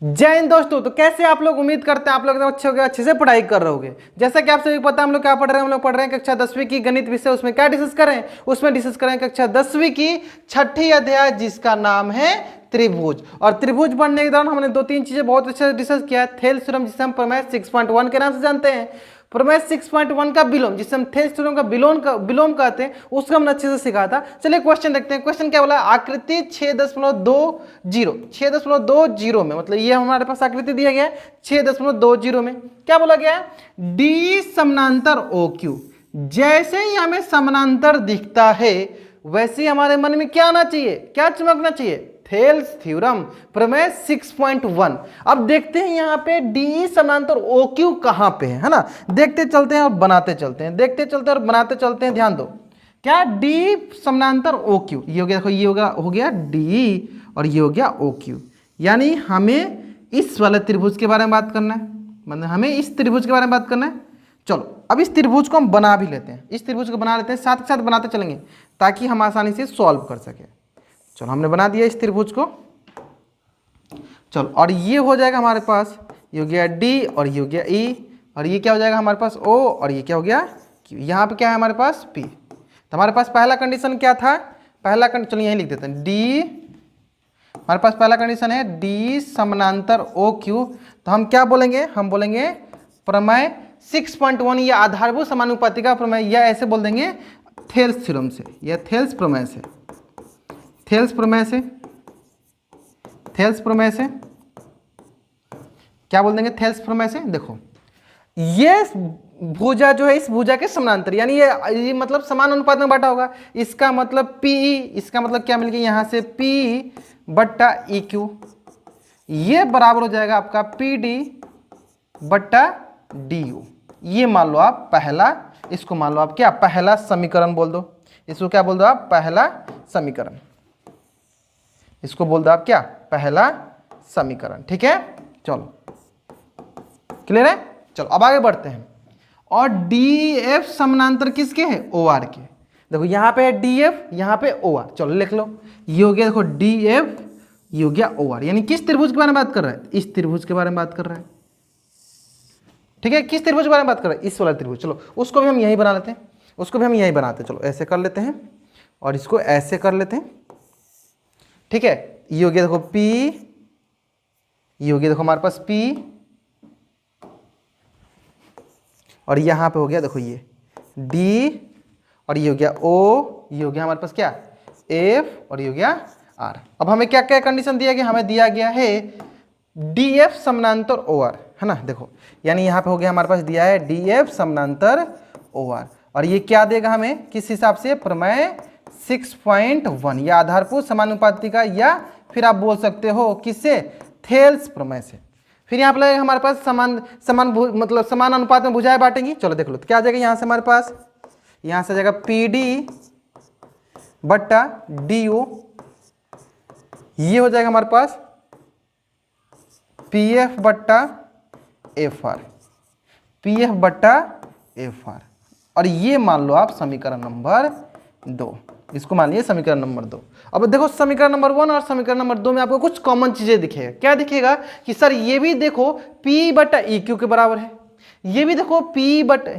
जय हिंद दोस्तों। तो कैसे आप लोग, उम्मीद करते हैं आप लोग एकदम अच्छे हो गए, अच्छे से पढ़ाई कर रहे होगे। जैसा कि आप सभी को पता है हम लोग क्या पढ़ रहे हैं, हम लोग पढ़ रहे हैं कक्षा 10वीं की गणित विषय। उसमें क्या डिस्कस कर रहे हैं, उसमें डिस्कस कर रहे हैं कक्षा 10वीं की छठी अध्याय जिसका नाम है त्रिभुज। और त्रिभुज पढ़ने के दौरान हमने दो तीन चीजें बहुत अच्छे से डिस्कस किया है। थेल्स थ्योरम जिसे हम प्रमेय 6.1 के नाम से जानते हैं, प्रमेय 6.1 का विलोम जिसे हम थेल्स थ्योरम का विलोम कहते हैं, उसको हमने अच्छे से सीखा था। चलिए क्वेश्चन देखते हैं। क्वेश्चन क्या बोला, आकृति 6.20 में, मतलब ये हमारे पास आकृति दिया गया है 6.20 में। क्या बोला गया है, डी समानांतर ओ क्यू। जैसे ही हमें समानांतर दिखता है वैसे ही हमारे मन में क्या आना चाहिए, क्या चमकना चाहिए, थेल्स थ्योरम प्रमेय 6.1। अब देखते हैं यहाँ पे डी समानांतर ओ क्यू कहाँ पे है ना। देखते चलते हैं और बनाते चलते हैं, देखते चलते हैं और बनाते चलते हैं। ध्यान दो, क्या डी समानांतर ओ क्यू, ये हो गया, देखो ये हो गया डी और ये हो गया ओ क्यू। यानी हमें इस वाले त्रिभुज के बारे में बात करना है, मतलब हमें इस त्रिभुज के बारे में बात करना है। चलो अब इस त्रिभुज को हम बना भी लेते हैं, इस त्रिभुज को बना लेते हैं, साथ के साथ बनाते चलेंगे ताकि हम आसानी से सॉल्व कर सकें। चलो हमने बना दिया इस त्रिभुज को। चलो और ये हो जाएगा हमारे पास, ये हो गया डी और ये हो गया ई, और ये क्या हो जाएगा हमारे पास ओ, और ये क्या हो गया क्यू। यहाँ पे क्या है हमारे पास पी। तो हमारे पास पहला कंडीशन क्या था, पहला चलो यहीं लिख देते हैं डी। हमारे पास पहला कंडीशन है डी समानांतर ओ क्यू। तो हम क्या बोलेंगे, हम बोलेंगे प्रमेय 6.1 या आधारभूत समानुपाती का प्रमेय, या ऐसे बोल देंगे थेल्स थ्योरम से, या थेल्स प्रमेय से, थेल्स प्रमेय से, थेल्स प्रमेय से क्या बोल देंगे, थेल्स प्रमेय से। देखो ये भुजा जो है इस भुजा के समानांतर, यानी ये मतलब समान अनुपात में बांटा होगा। इसका मतलब पी, इसका मतलब क्या मिल गया यहाँ से पी बट्टा ई क्यू, ये बराबर हो जाएगा आपका पी डी बट्टा डी यू। ये मान लो आप पहला, इसको मान लो आप क्या, पहला समीकरण बोल दो। इसको क्या बोल दो आप, पहला समीकरण। इसको बोल दो आप क्या, पहला समीकरण। ठीक है, चलो क्लियर है। चलो अब आगे बढ़ते हैं। और डी एफ समानांतर किसके है, ओ आर के। देखो यहाँ पे है डी एफ, यहाँ पे ओ आर। चलो लिख लो, ये हो गया देखो डी एफ, ये हो गया ओ आर। यानी किस त्रिभुज के बारे में बात कर रहा है, इस त्रिभुज के बारे में बात कर रहा है। ठीक है, किस त्रिभुज के बारे में बात कर रहा है, इस वाला त्रिभुज। चलो उसको भी हम यहीं बना लेते हैं, उसको भी हम यहीं बनाते हैं। चलो ऐसे कर लेते हैं और इसको ऐसे कर लेते हैं। ठीक है, ये हो गया देखो P, ये हो गया देखो हमारे पास P, और यहां पे हो गया देखो ये D, और ये हो गया O, ये हो गया हमारे पास क्या F, और ये हो गया R। अब हमें क्या क्या कंडीशन दिया गया, हमें दिया गया है DF समानांतर OR, है ना। देखो यानी यहाँ पे हो गया हमारे पास दिया है DF समानांतर OR, और ये क्या देगा हमें, किस हिसाब से, प्रमेय 6.1 या आधारभूत समानुपाती का, या फिर आप बोल सकते हो किससे, थेल्स प्रमेय से। फिर यहाँ पर हमारे पास मतलब समान अनुपात में भुजाएं बांटेंगी। चलो देख लो तो क्या आ जाएगा यहाँ से हमारे पास, यहाँ से आ जाएगा पी डी बट्टा डी यू, ये हो जाएगा हमारे पास पी एफ बट्टा एफ आर, पी एफ बट्टा एफ आर। और ये मान लो आप समीकरण नंबर 2, इसको मान लिया समीकरण नंबर 2। अब देखो समीकरण नंबर 1 और समीकरण नंबर 2 में आपको कुछ कॉमन चीजें दिखेगा। क्या दिखेगा कि सर ये भी देखो P बटा ई क्यू के बराबर है, ये भी देखो P बटा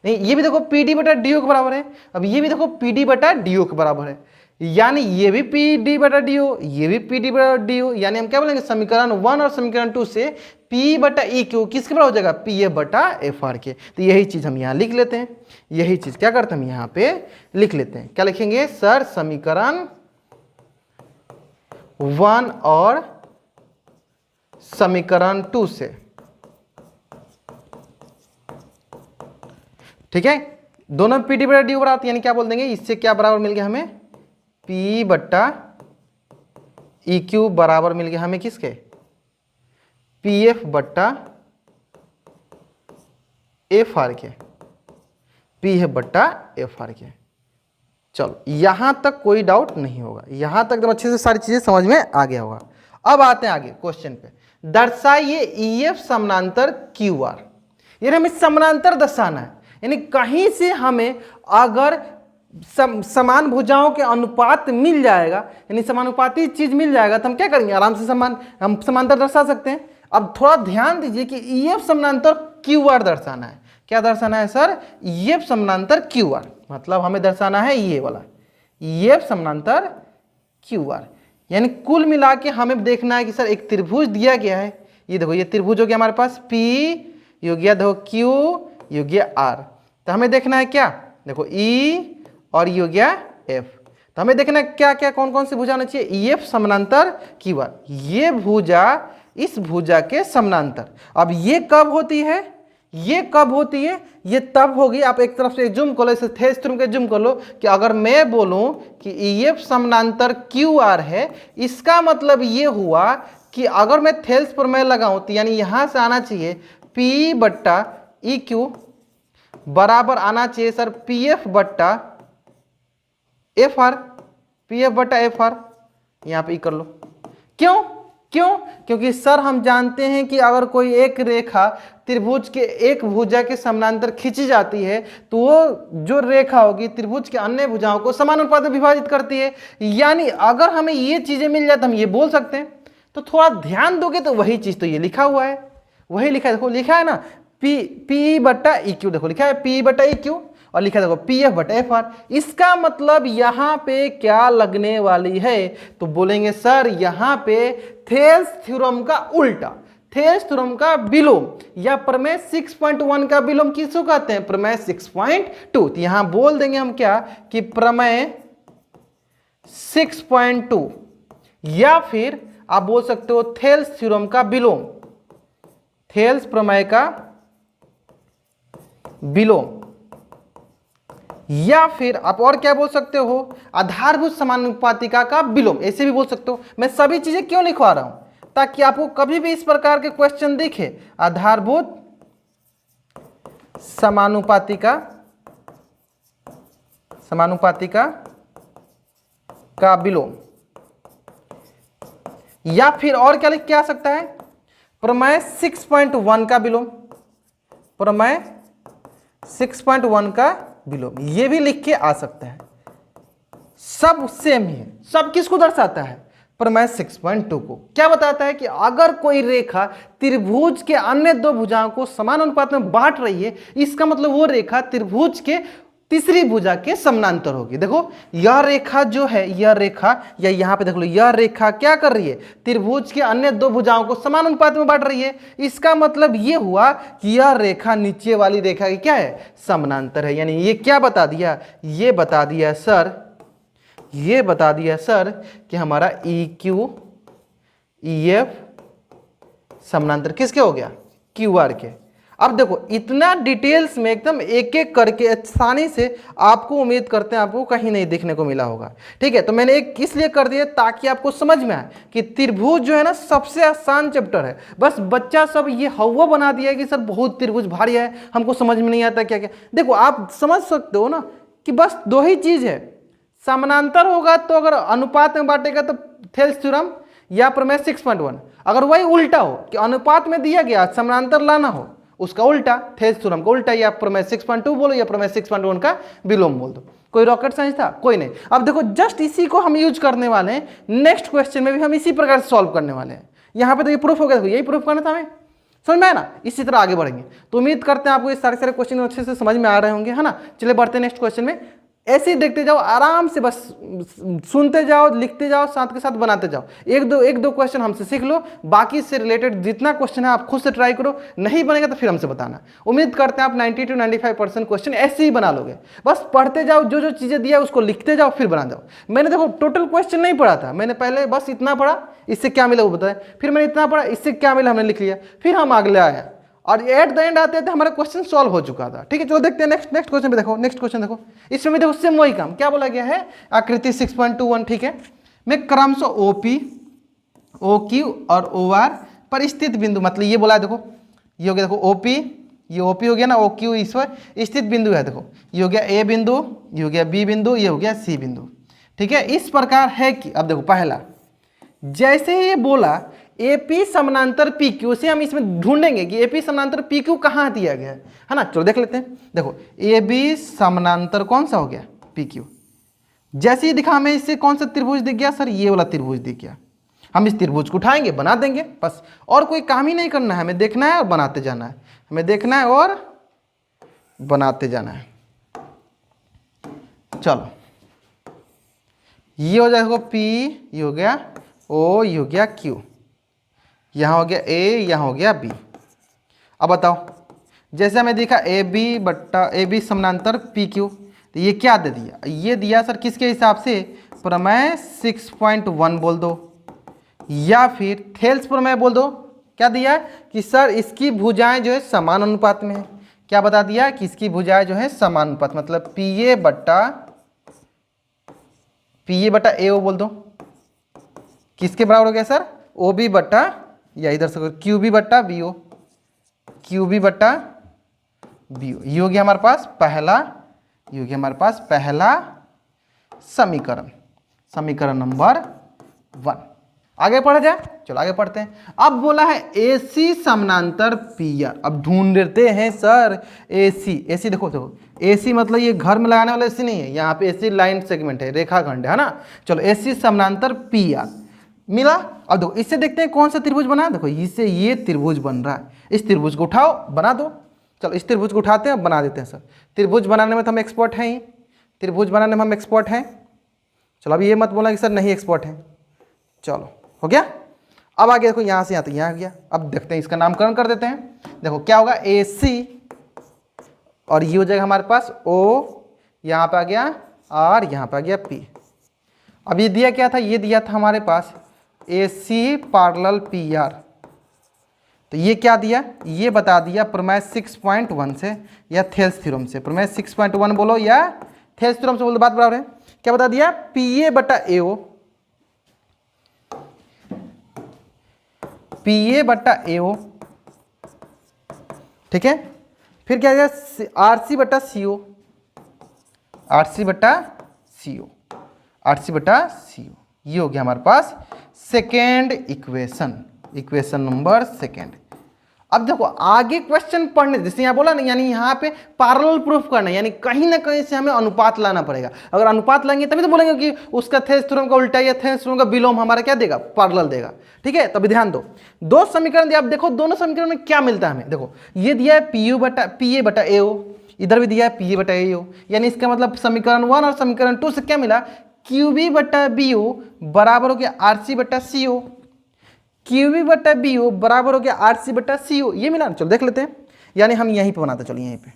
नहीं, ये भी देखो पी डी बटा डी यू के बराबर है, अब ये भी देखो पी डी बटा डी यू के बराबर है, यानी ये भी पी डी बटा डी यू, ये भी पी डी बटा डी यू। यानी हम क्या बोलेंगे, समीकरण 1 और समीकरण 2 से P बटा ई क्यू किसके बराबर हो जाएगा, पी एफ बटा एफ आर के। तो यही चीज हम यहाँ लिख लेते हैं, यही चीज क्या करते हैं हम यहाँ पे लिख लेते हैं। क्या लिखेंगे सर, समीकरण 1 और समीकरण 2 से। ठीक है, दोनों पी डी बटा डी यू बराबर, यानी क्या बोल देंगे, इससे क्या बराबर मिल गया हमें, P बट्टा ई क्यू बराबर मिल गया हमें किसके, पी एफ बट्टा एफ आर के, पी एफ बट्टा एफ आर के। चलो यहां तक कोई डाउट नहीं होगा, यहां तक एकदम अच्छे से सारी चीजें समझ में आ गया होगा। अब आते हैं आगे क्वेश्चन पे, दर्शाइए ई एफ समानांतर क्यू आर। यानी हमें समानांतर दर्शाना है, यानी कहीं से हमें अगर समान भुजाओं के अनुपात मिल जाएगा, यानी समानुपाती चीज मिल जाएगा, तो हम क्या करेंगे, आराम से हम समांतर दर्शा सकते हैं। अब थोड़ा ध्यान दीजिए कि EF समानांतर QR दर्शाना है। क्या दर्शाना है सर, EF समानांतर QR, मतलब हमें दर्शाना है ये वाला EF समानांतर QR। यानी कुल मिला के हमें देखना है कि सर एक त्रिभुज दिया गया है, ये देखो ये त्रिभुज हो गया हमारे पास P, ये हो गया देखो Q, ये हो गया R। तो हमें देखना है क्या, देखो E और ये हो गया F। तो हमें देखना है क्या क्या कौन कौन सी भुजा होनी चाहिए, EF समानांतर QR, ये भुजा इस भुजा के समानांतर। अब ये कब होती है, ये कब होती है, ये तब होगी, आप एक तरफ से जूम कर लो, इसे थेल्स थ्योरम के जूम कर लो, कि अगर मैं बोलूं कि EF समानांतर QR है, इसका मतलब ये हुआ कि अगर मैं थेल्स प्रमेय लगाऊं तो यानी यहां से आना चाहिए P बट्टा EQ बराबर आना चाहिए सर PF बट्टा FR, PF बट्टा FR, यहां पे कर लो। क्यों क्यों, क्योंकि सर हम जानते हैं कि अगर कोई एक रेखा त्रिभुज के एक भुजा के समानांतर खींची जाती है तो वो जो रेखा होगी त्रिभुज के अन्य भुजाओं को समान अनुपात में विभाजित करती है। यानी अगर हमें ये चीजें मिल जाए तो हम ये बोल सकते हैं। तो थोड़ा ध्यान दोगे तो वही चीज तो ये लिखा हुआ है, वही लिखा है, देखो लिखा है ना P बट्टा EQ, देखो लिखा है P बट्टा EQ और लिखा देखो PF बटा FR। इसका मतलब यहां पे क्या लगने वाली है, तो बोलेंगे सर यहां पे थेल्स थ्योरम का उल्टा, थेल्स थ्योरम का विलोम, या प्रमेय 6.1 का विलोम किसको कहते हैं, प्रमेय 6.2। तो यहां बोल देंगे हम क्या कि प्रमेय 6.2, या फिर आप बोल सकते हो थेल्स थ्योरम का विलोम, थेल्स प्रमेय का विलोम, या फिर आप और क्या बोल सकते हो, आधारभूत समानुपातिका का विलोम, ऐसे भी बोल सकते हो। मैं सभी चीजें क्यों लिखवा रहा हूं, ताकि आपको कभी भी इस प्रकार के क्वेश्चन दिखे, आधारभूत समानुपातिका, समानुपातिका का विलोम, या फिर और क्या लिख के आ सकता है, प्रमेय 6.1 का विलोम, प्रमेय 6.1 का विलोम, ये भी लिख के आ सकता है। सब सेम ही है, सब किसको दर्शाता है, प्रमेय 6.2 को। क्या बताता है कि अगर कोई रेखा त्रिभुज के अन्य दो भुजाओं को समान अनुपात में बांट रही है, इसका मतलब वो रेखा त्रिभुज के तीसरी भुजा के समानांतर होगी। देखो यह रेखा जो है, यह रेखा, या यहां पे देख लो, यह रेखा क्या कर रही है, त्रिभुज के अन्य दो भुजाओं को समान अनुपात में बांट रही है। इसका मतलब यह हुआ कि यह रेखा नीचे वाली रेखा की क्या है, समानांतर है। यानी ये क्या बता दिया, ये बता दिया सर, ये बता दिया सर कि हमारा EQ EF समानांतर किसके हो गया, QR के। अब देखो इतना डिटेल्स में एकदम एक एक करके आसानी से आपको, उम्मीद करते हैं आपको कहीं नहीं देखने को मिला होगा। ठीक है, तो मैंने एक इसलिए कर दिया ताकि आपको समझ में आए कि त्रिभुज जो है ना सबसे आसान चैप्टर है। बस बच्चा सब ये हवा बना दिया है कि सर बहुत त्रिभुज भारी है, हमको समझ में नहीं आता क्या क्या। देखो आप समझ सकते हो ना कि बस दो ही चीज है, समानांतर होगा तो अगर अनुपात में बांटेगा तो थेल्स थ्योरम या प्रमेय 6.1, अगर वही उल्टा हो कि अनुपात में दिया गया समानांतर लाना हो, उसका उल्टा थेल्स थ्योरम का उल्टा, या प्रमेय 6.2 बोलो या प्रमेय 6.1 का विलोम बोल दो। कोई रॉकेट साइंस था, कोई नहीं। अब देखो जस्ट इसी को हम यूज करने वाले हैं, नेक्स्ट क्वेश्चन में भी हम इसी प्रकार से सॉल्व करने वाले हैं। यहां पे तो ये प्रूफ हो गया, यही प्रूफ करना था हमें, समझ में आया ना। इसी तरह आगे बढ़ेंगे। तो उम्मीद करते हैं आपको ये सारे सारे क्वेश्चन अच्छे से समझ में आ रहे होंगे, है ना। चलिए बढ़ते हैं नेक्स्ट क्वेश्चन में। ऐसे ही देखते जाओ, आराम से बस सुनते जाओ, लिखते जाओ, साथ के साथ बनाते जाओ। एक दो क्वेश्चन हमसे सीख लो, बाकी से रिलेटेड जितना क्वेश्चन है आप खुद से ट्राई करो, नहीं बनेगा तो फिर हमसे बताना। उम्मीद करते हैं आप 90 to 95% क्वेश्चन ऐसे ही बना लोगे। बस पढ़ते जाओ, जो जो चीजें दिया उसको लिखते जाओ, फिर बना जाओ। मैंने देखो टोटल क्वेश्चन नहीं पढ़ा था, मैंने पहले बस इतना पढ़ा, इससे क्या मिला वो बताया, फिर मैंने इतना पढ़ा, इससे क्या मिला हमने लिख लिया, फिर हम अगले आए और एट द एंड आते थे हमारा क्वेश्चन सॉल्व हो चुका था। ठीक है, चलो देखते हैं नेक्स्ट क्वेश्चन पे। देखो नेक्स्ट क्वेश्चन देखो, इसमें भी देखो सेम वही काम। क्या बोला गया है, आकृति 6.21, ठीक है, में क्रमशः OP OQ और OR पर स्थित बिंदु, मतलब ये बोला है, देखो ये हो गया, देखो OP, ये OP हो गया ना, OQ इस पर स्थित बिंदु है। देखो ये हो गया A बिंदु, ये हो गया B बिंदु, ये हो गया C बिंदु। ठीक है, इस प्रकार है कि अब देखो पहला, जैसे ये बोला AP समानांतर PQ से हम इसमें ढूंढेंगे कि AP समानांतर PQ कहाँ दिया गया है ना। चलो देख लेते हैं। देखो AB समानांतर कौन सा हो गया, पी क्यू। जैसे ही दिखा हमें इससे कौन सा त्रिभुज दिख गया सर, ये वाला त्रिभुज दिख गया। हम इस त्रिभुज को उठाएंगे, बना देंगे, बस और कोई काम ही नहीं करना है, हमें देखना है और बनाते जाना है, हमें देखना है और बनाते जाना है। चलो ये हो जाएगा पी, ये हो गया ओ, ये हो गया क्यू, यहाँ हो गया ए, यहाँ हो गया बी। अब बताओ, जैसे हमें देखा ए बी समानांतर पी क्यू, तो ये क्या दे दिया, ये दिया सर किसके हिसाब से, प्रमेय 6.1 बोल दो, या फिर थेल्स प्रमेय बोल दो। क्या दिया कि सर इसकी भुजाएं जो है समान अनुपात में है। क्या बता दिया कि इसकी भुजाएं जो है समान अनुपात, मतलब पी ए बटा ए ओ बोल दो। किसके बराबर हो गया सर, ओ बी बटा, या इधर से क्यू बी बटा बी ओ, क्यू बी बटा बी ओ। ये हो गया हमारे पास पहला, ये हो गया हमारे पास पहला समीकरण, समीकरण नंबर 1। आगे पढ़ा जाए, चलो आगे पढ़ते हैं। अब बोला है एसी समानांतर पी आर। अब ढूंढते हैं सर एसी, एसी देखो एसी मतलब ये घर में लगाने वाला एसी नहीं है, यहाँ पे एसी लाइन सेगमेंट है, रेखाखंड है ना। चलो एसी समानांतर पी आर मिला। अब देखो इससे देखते हैं कौन सा त्रिभुज बना। देखो इससे ये त्रिभुज बन रहा है, इस त्रिभुज को उठाओ बना दो। चलो इस त्रिभुज को उठाते हैं, बना देते हैं सर। त्रिभुज बनाने में तो हम एक्सपर्ट हैं ही, त्रिभुज बनाने में हम एक्सपर्ट हैं। चलो अब ये मत बोला कि सर नहीं एक्सपर्ट हैं। चलो हो गया। अब आगे देखो यहाँ से यहाँ तक यहाँ आ गया। अब देखते हैं इसका नामकरण कर देते हैं। देखो क्या होगा, ए सी, और ये हो जाएगा हमारे पास ओ, यहाँ पे आ गया आर, यहाँ पे आ गया पी। अब ये दिया क्या था, ये दिया था हमारे पास ए सी पैरेलल पी आर। तो ये क्या दिया, ये बता दिया प्रमेय 6.1 से या थेल्स थ्योरम से। प्रमेय 6.1 बोलो या थेल्स थ्योरम से बोलो, बात बराबर है। क्या बता दिया, पी ए बटा ए ओ, पी ए बटा ए ओ, ठीक है। फिर क्या गया, आर सी बटा सी ओ, आर सी बटा सी ओ, आर सी बटा सी ओ। ये हो गया हमारे पास second equation, equation number second. अब देखो आगे क्वेश्चन पढ़ने, जैसे यहाँ बोला ना, यानी यहाँ पे पैरेलल प्रूफ करना, यानी कहीं ना कहीं से हमें अनुपात लाना पड़ेगा। अगर अनुपात लाएंगे तभी तो बोलेंगे कि उसका थेल्स थ्योरम का उल्टा या थेल्स थ्योरम का विलोम हमारा क्या देगा, पैरेलल देगा। ठीक है, तभी ध्यान दो। दो समीकरण दिया, अब देखो दोनों समीकरण में क्या मिलता है हमें। देखो ये दिया है पी ए बटा ए ओ, इधर भी दिया है पी ए बटा ए ओ, यानी इसका मतलब समीकरण 1 और समीकरण 2 से क्या मिला, क्यू बी बटा बी ओ बराबर हो गया आर सी बटा सी ओ, क्यू बी बटा बी ओ बराबर हो गया आर सी बटा सी ओ। ये मिला ना। चलो देख लेते हैं, यानी हम यहीं पे बनाते, चलो यहीं पे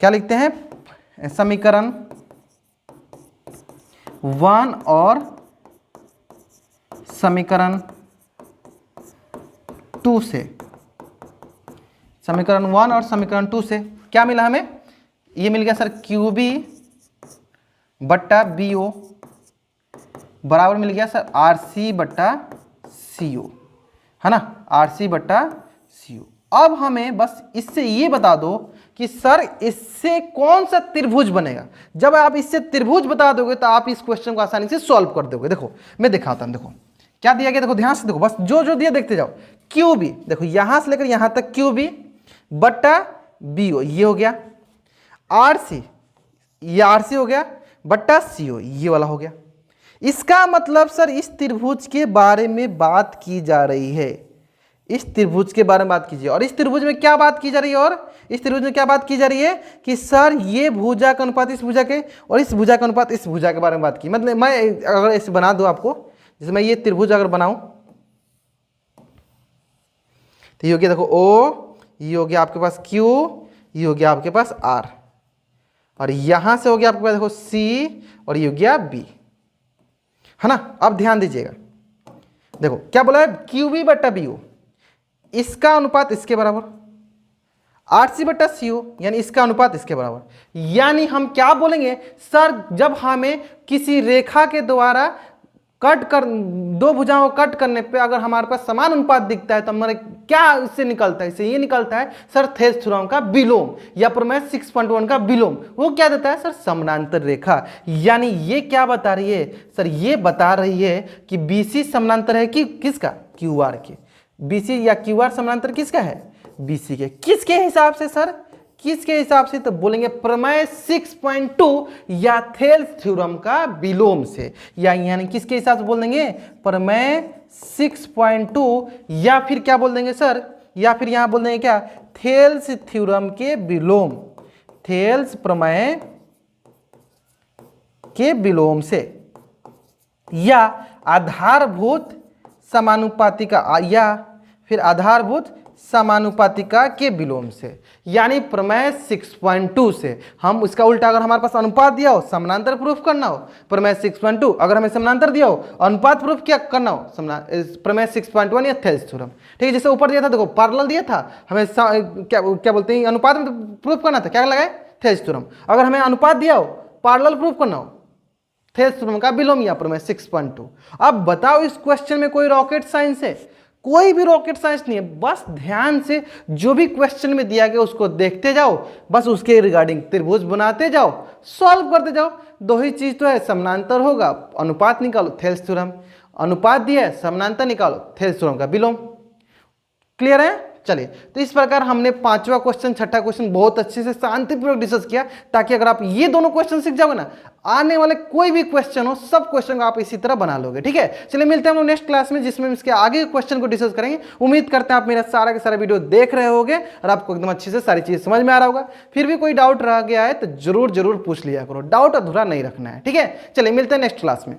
क्या लिखते हैं, समीकरण 1 और समीकरण 2 से, समीकरण 1 और समीकरण 2 से क्या मिला हमें, ये मिल गया सर क्यू बी बट्टा बी ओ बराबर मिल गया सर आर सी बट्टा सी ओ, है ना, आर सी बट्टा सी ओ। अब हमें बस इससे ये बता दो कि सर इससे कौन सा त्रिभुज बनेगा। जब आप इससे त्रिभुज बता दोगे तो आप इस क्वेश्चन को आसानी से सॉल्व कर दोगे। देखो मैं दिखाता हूं, देखो क्या दिया गया, देखो ध्यान से देखो, बस जो जो दिया देखते जाओ। क्यू बी, देखो यहां से लेकर यहां तक क्यू बी बट्टा बी ओ, ये हो गया। आर सी, ये आर सी हो गया बट्टा सी ओ, ये वाला हो गया। इसका मतलब सर इस त्रिभुज के बारे में बात की जा रही है, इस त्रिभुज के बारे में बात कीजिए। और इस त्रिभुज में क्या बात की जा रही है, और इस त्रिभुज में क्या बात की जा रही है कि सर ये भुजा का अनुपात इस भुजा के और इस भुजा का अनुपात इस भुजा के बारे में बात की। मतलब मैं अगर इसे बना दूं आपको, जैसे मैं ये त्रिभुज अगर बनाऊं तो ये हो गया देखो ओ, ये हो गया आपके पास क्यू, ये हो गया आपके पास आर, और यहां से हो गया आपके पास देखो सी, और ये हो गया बी, है ना। अब ध्यान दीजिएगा, देखो क्या बोला है, क्यू बी बट्टा बी ओ, इसका अनुपात इसके बराबर, आर सी बट्टा सी ओ यानी इसका अनुपात इसके बराबर। यानी हम क्या बोलेंगे सर, जब हमें किसी रेखा के द्वारा कट कर, दो भुजाओं को कट करने पे अगर हमारे पास समान अनुपात दिखता है तो हमारे क्या इससे निकलता है, इससे ये निकलता है सर थेल्स थ्योरम का विलोम या प्रमेय 6.1 का विलोम। वो क्या देता है सर, समानांतर रेखा। यानी ये क्या बता रही है सर, ये बता रही है कि बीसी समानांतर है कि किसका, क्यूआर के। बीसी या क्यूआर समानांतर किसका है, बीसी के। किसके हिसाब से सर, किसके हिसाब से? तो बोलेंगे प्रमेय 6.2 या थेल्स थ्योरम का विलोम से, या यानी किसके हिसाब से बोल देंगे? प्रमेय 6.2, या फिर क्या बोल देंगे सर? या फिर यहां बोल देंगे क्या? थेल्स थ्योरम के विलोम, थेल्स प्रमेय के विलोम से, या आधारभूत समानुपातिका, या फिर आधारभूत समानुपातिका के विलोम से। यानी प्रमेय 6.2 से हम उसका उल्टा, अगर हमारे पास अनुपात दिया हो, समानांतर प्रूफ करना हो, प्रमेय 6.2, अगर हमें समानांतर दिया हो, अनुपात प्रूफ क्या करना हो, प्रमेय 6.1 या थेल्स थ्योरम। ठीक है, जैसे ऊपर दिया था देखो, पैरेलल दिया था, हमें क्या बोलते हैं, अनुपात में प्रूफ करना था, क्या लगाए? Thales theorem. अगर हमें अनुपात दिया हो, पैरेलल प्रूफ करना हो, थेल्स थ्योरम का विलोम या प्रमेय 6.2। अब बताओ इस क्वेश्चन में कोई रॉकेट साइंस है? कोई भी रॉकेट साइंस नहीं है, बस ध्यान से जो भी क्वेश्चन में दिया गया उसको देखते जाओ, बस उसके रिगार्डिंग त्रिभुज बनाते जाओ, सॉल्व करते जाओ। दो ही चीज तो है, समानांतर होगा, अनुपात निकालो, थेल्स थ्योरम, अनुपात दिया है, समानांतर निकालो, थेल्स थ्योरम का विलोम। क्लियर है? चलिए, तो इस प्रकार हमने पांचवा क्वेश्चन, छठा क्वेश्चन बहुत अच्छे से शांतिपूर्वक डिस्कस किया, ताकि अगर आप ये दोनों क्वेश्चन सीख जाओगे ना, आने वाले कोई भी क्वेश्चन हो, सब क्वेश्चन को आप इसी तरह बना लोगे। ठीक है, चलिए मिलते हैं हम लोग नेक्स्ट क्लास में, जिसमें इसके आगे क्वेश्चन को डिस्कस करेंगे। उम्मीद करते हैं आप मेरा सारा का सारा वीडियो देख रहे होगे और आपको एकदम अच्छे से सारी चीज समझ में आ रहा होगा। फिर भी कोई डाउट रह गया है तो जरूर जरूर पूछ लिया करो, डाउट अधूरा नहीं रखना है। ठीक है, चलिए मिलते हैं नेक्स्ट क्लास में।